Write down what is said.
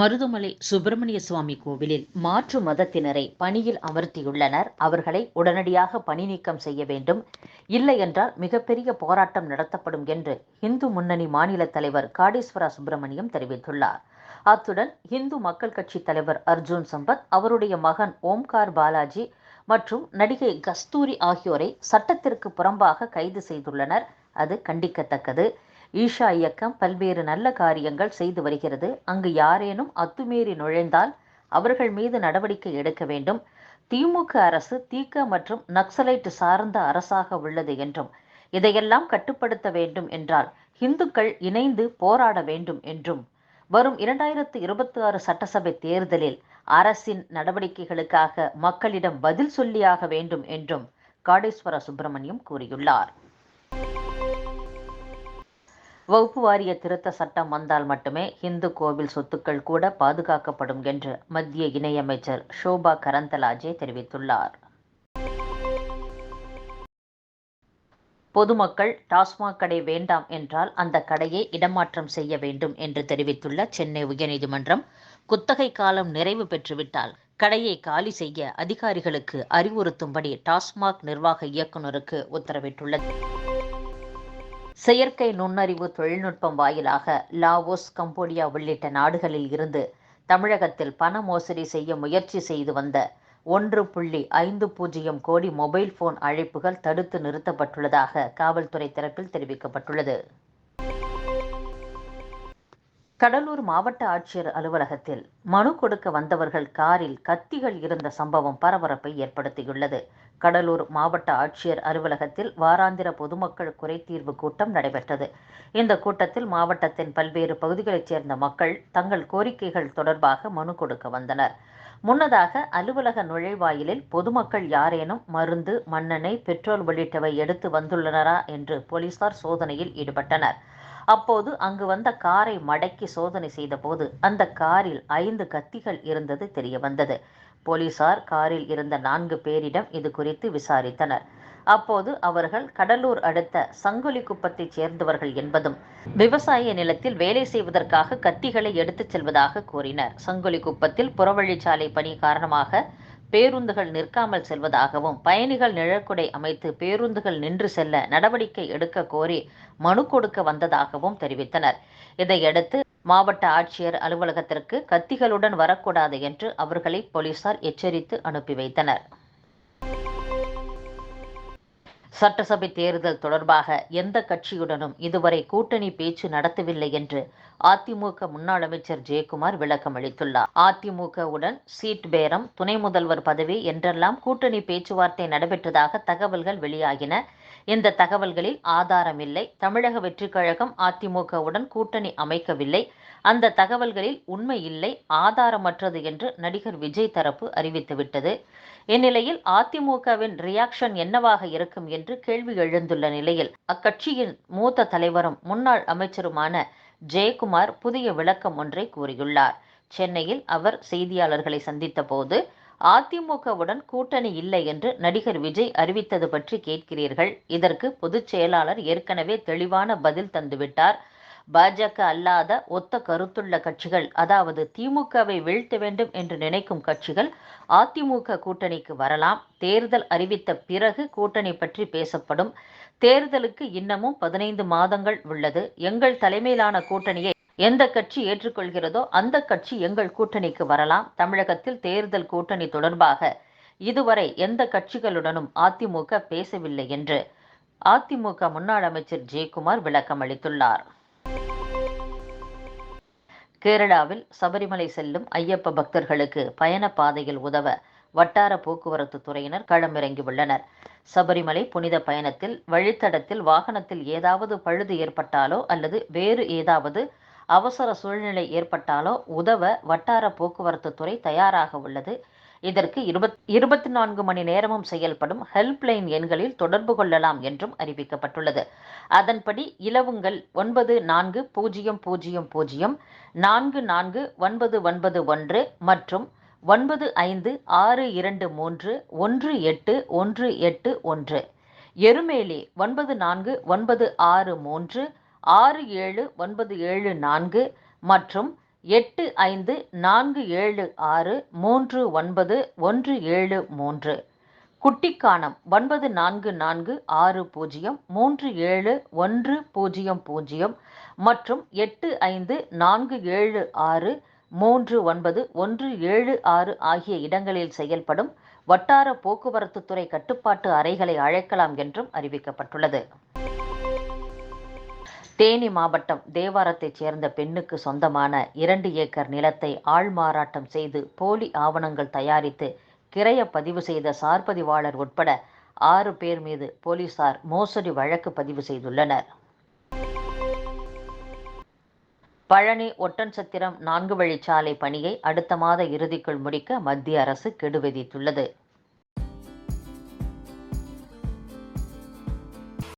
மருதமலை சுப்பிரமணிய சுவாமி கோவிலில் மாற்று மதத்தினரை பணியில் அமர்த்தியுள்ளனர். அவர்களை உடனடியாக பணி நீக்கம் செய்ய வேண்டும், இல்லை என்றால் மிகப்பெரிய போராட்டம் நடத்தப்படும் என்று இந்து முன்னணி மாநில தலைவர் காடேஸ்வரா சுப்பிரமணியம் தெரிவித்துள்ளார். அத்துடன் இந்து மக்கள் கட்சி தலைவர் அர்ஜுன் சம்பத், அவருடைய மகன் ஓம்கார் பாலாஜி மற்றும் நடிகை கஸ்தூரி ஆகியோரை சட்டத்திற்கு புறம்பாக கைது செய்துள்ளனர். அது கண்டிக்கத்தக்கது. ஈஷா இயக்கம் பல்வேறு நல்ல காரியங்கள் செய்து வருகிறது. அங்கு யாரேனும் அத்துமீறி நுழைந்தால் அவர்கள் மீது நடவடிக்கை எடுக்க வேண்டும். திமுக அரசு தீக்க மற்றும் நக்சலைட் சார்ந்த அரசாக உள்ளது என்றும், இதையெல்லாம் கட்டுப்படுத்த வேண்டும் என்றால் இந்துக்கள் இணைந்து போராட வேண்டும் என்றும், வரும் 2026 சட்டசபை தேர்தலில் அரசின் நடவடிக்கைகளுக்காக மக்களிடம் பதில் சொல்லியாக வேண்டும் என்றும் காடேஸ்வர சுப்பிரமணியம் கூறியுள்ளார். வகுப்பு வாரிய திருத்த சட்டம் வந்தால் மட்டுமே இந்து கோவில் சொத்துக்கள் கூட பாதுகாக்கப்படும் என்று மத்திய இணையமைச்சர் ஷோபா கரந்தலாஜே தெரிவித்துள்ளார். பொதுமக்கள் டாஸ்மாக் கடை வேண்டாம் என்றால் அந்த கடையை இடமாற்றம் செய்ய வேண்டும் என்று தெரிவித்துள்ள சென்னை உயர்நீதிமன்றம், குத்தகை காலம் நிறைவு பெற்றுவிட்டால் கடையை காலி செய்ய அதிகாரிகளுக்கு அறிவுறுத்தும்படி டாஸ்மாக் நிர்வாக இயக்குநருக்கு உத்தரவிட்டுள்ளது. செயற்கை நுண்ணறிவு தொழில்நுட்பம் வாயிலாக லாவோஸ், கம்போடியா உள்ளிட்ட நாடுகளில் இருந்து தமிழகத்தில் பண மோசடி செய்ய முயற்சி செய்து வந்த 1.50 கோடி மொபைல் போன் அழைப்புகள் தடுத்து நிறுத்தப்பட்டுள்ளதாக காவல்துறை தரப்பில் தெரிவிக்கப்பட்டுள்ளது. கடலூர் மாவட்ட ஆட்சியர் அலுவலகத்தில் மனு கொடுக்க வந்தவர்கள் காரில் கத்திகள் இருந்த சம்பவம் பரபரப்பை ஏற்படுத்தியுள்ளது. கடலூர் மாவட்ட ஆட்சியர் அலுவலகத்தில் வாராந்திர பொதுமக்கள் குறைதீர்வு கூட்டம் நடைபெற்றது. இந்த கூட்டத்தில் மாவட்டத்தின் பல்வேறு பகுதிகளைச் சேர்ந்த மக்கள் தங்கள் கோரிக்கைகள் தொடர்பாக மனு கொடுக்க வந்தனர். முன்னதாக அலுவலக நுழைவாயிலில் பொதுமக்கள் யாரேனும் மருந்து, மண்ணெண்ணெய், பெட்ரோல் உள்ளிட்டவை எடுத்து வந்துள்ளனரா என்று போலீசார் சோதனையில் ஈடுபட்டனர். அப்போது அங்கு வந்த காரை மடக்கி சோதனை செய்தபோது அந்த காரில் 5 கத்திகள் இருந்தது தெரியவந்தது. போலீசார் காரில் இருந்த 4 பேரிடம் இது குறித்து விசாரித்தனர். அப்போது அவர்கள் கடலூர் அடுத்த சங்கொலிக்குப்பத்தைச் சேர்ந்தவர்கள் என்பதும், விவசாய நிலத்தில் வேலை செய்வதற்காக கத்திகளை எடுத்துச் செல்வதாக கூறினர். சங்கொலிக்குப்பத்தில் புறவழிச்சாலை பணி காரணமாக பேருந்துகள் நிற்காமல் செல்வதாகவும், பயணிகள் நிழற்குடை அமைத்து பேருந்துகள் நின்று செல்ல நடவடிக்கை எடுக்க கோரி மனு கொடுக்க வந்ததாகவும் தெரிவித்தனர். இதையடுத்து மாவட்ட ஆட்சியர் அலுவலகத்திற்கு கத்திகளுடன் வரக்கூடாது என்று அவர்களை போலீசார் எச்சரித்து அனுப்பி வைத்தனர். சட்டசபை தேர்தல் தொடர்பாக எந்த கட்சியுடனும் இதுவரை கூட்டணி பேச்சு நடத்தவில்லை என்று அதிமுக முன்னாள் அமைச்சர் ஜெயக்குமார் விளக்கம் அளித்துள்ளார். அதிமுகவுடன் சீட் பேரம், துணை முதல்வர் பதவி என்றெல்லாம் கூட்டணி பேச்சுவார்த்தை நடைபெற்றதாக தகவல்கள் வெளியாகின. இந்த தகவல்களில் ஆதாரம் இல்லை. தமிழக வெற்றிக் கழகம் அதிமுகவுடன் கூட்டணி அமைக்கவில்லை. அந்த தகவல்களில் உண்மை இல்லை, ஆதாரமற்றது என்று நடிகர் விஜய் தரப்பு அறிவித்துவிட்டது. இந்நிலையில் அதிமுகவின் ரியாக்ஷன் என்னவாக இருக்கும் என்று கேள்வி எழுந்துள்ள நிலையில் அக்கட்சியின் மூத்த தலைவரும் முன்னாள் அமைச்சருமான ஜெயக்குமார் புதிய விளக்கம் ஒன்றை கூறியுள்ளார். சென்னையில் அவர் செய்தியாளர்களை சந்தித்த போது, அதிமுகவுடன் கூட்டணி இல்லை என்று நடிகர் விஜய் அறிவித்தது பற்றி கேட்கிறீர்கள். இதற்கு பொதுச் செயலாளர் ஏற்கனவே தெளிவான பதில் தந்துவிட்டார். பாஜக அல்லாத ஒத்த கருத்துள்ள கட்சிகள், அதாவது திமுகவை வீழ்த்த வேண்டும் என்று நினைக்கும் கட்சிகள் அதிமுக கூட்டணிக்கு வரலாம். தேர்தல் அறிவித்த பிறகு கூட்டணி பற்றி பேசப்படும். தேர்தலுக்கு இன்னமும் 15 மாதங்கள் உள்ளது. எங்கள் தலைமையிலான கூட்டணியை எந்த கட்சி ஏற்றுக்கொள்கிறதோ அந்த கட்சி எங்கள் கூட்டணிக்கு வரலாம். தமிழகத்தில் தேர்தல் கூட்டணி தொடர்பாக இதுவரை எந்த கட்சிகளுடனும் அதிமுக பேசவில்லை என்று அதிமுக முன்னாள் அமைச்சர் ஜெயக்குமார் விளக்கம் அளித்துள்ளார். கேரளாவில் சபரிமலை செல்லும் ஐயப்ப பக்தர்களுக்கு பயண பாதையில் உதவ வட்டார போக்குவரத்து துறையினர் களமிறங்கியுள்ளனர். சபரிமலை புனித பயணத்தில் வழித்தடத்தில் வாகனத்தில் ஏதாவது பழுது ஏற்பட்டாலோ அல்லது வேறு ஏதாவது அவசர சூழ்நிலை ஏற்பட்டாலோ உதவ வட்டார போக்குவரத்து துறை தயாராக உள்ளது. இதற்கு 24 மணி நேரமும் செயல்படும் ஹெல்ப்லைன் எண்களில் தொடர்பு கொள்ளலாம் என்றும் அறிவிக்கப்பட்டுள்ளது. அதன்படி இலவுங்கள் 9400449991 மற்றும் 9562318181, எருமேலி 9496367974 மற்றும் 8547639173. குட்டிக்கானம் 9446037100 மற்றும் 8547639176 ஆகிய இடங்களில் செயல்படும் வட்டார போக்குவரத்து துறை கட்டுப்பாட்டு அறைகளை அழைக்கலாம் என்றும் அறிவிக்கப்பட்டுள்ளது. தேனி மாவட்டம் தேவாரத்தைச் சேர்ந்த பெண்ணுக்கு சொந்தமான 2 ஏக்கர் நிலத்தை ஆள்மாறாட்டம் செய்து போலி ஆவணங்கள் தயாரித்து கிரயப் பதிவு செய்த சார்பதிவாளர் உட்பட 6 பேர் மீது போலீசார் மோசடி வழக்கு பதிவு செய்துள்ளனர். பழனி ஒட்டன்சத்திரம் 4 வழிச்சாலை பணியை அடுத்த மாத இறுதிக்குள் முடிக்க மத்திய அரசு கெடு விதித்துள்ளது.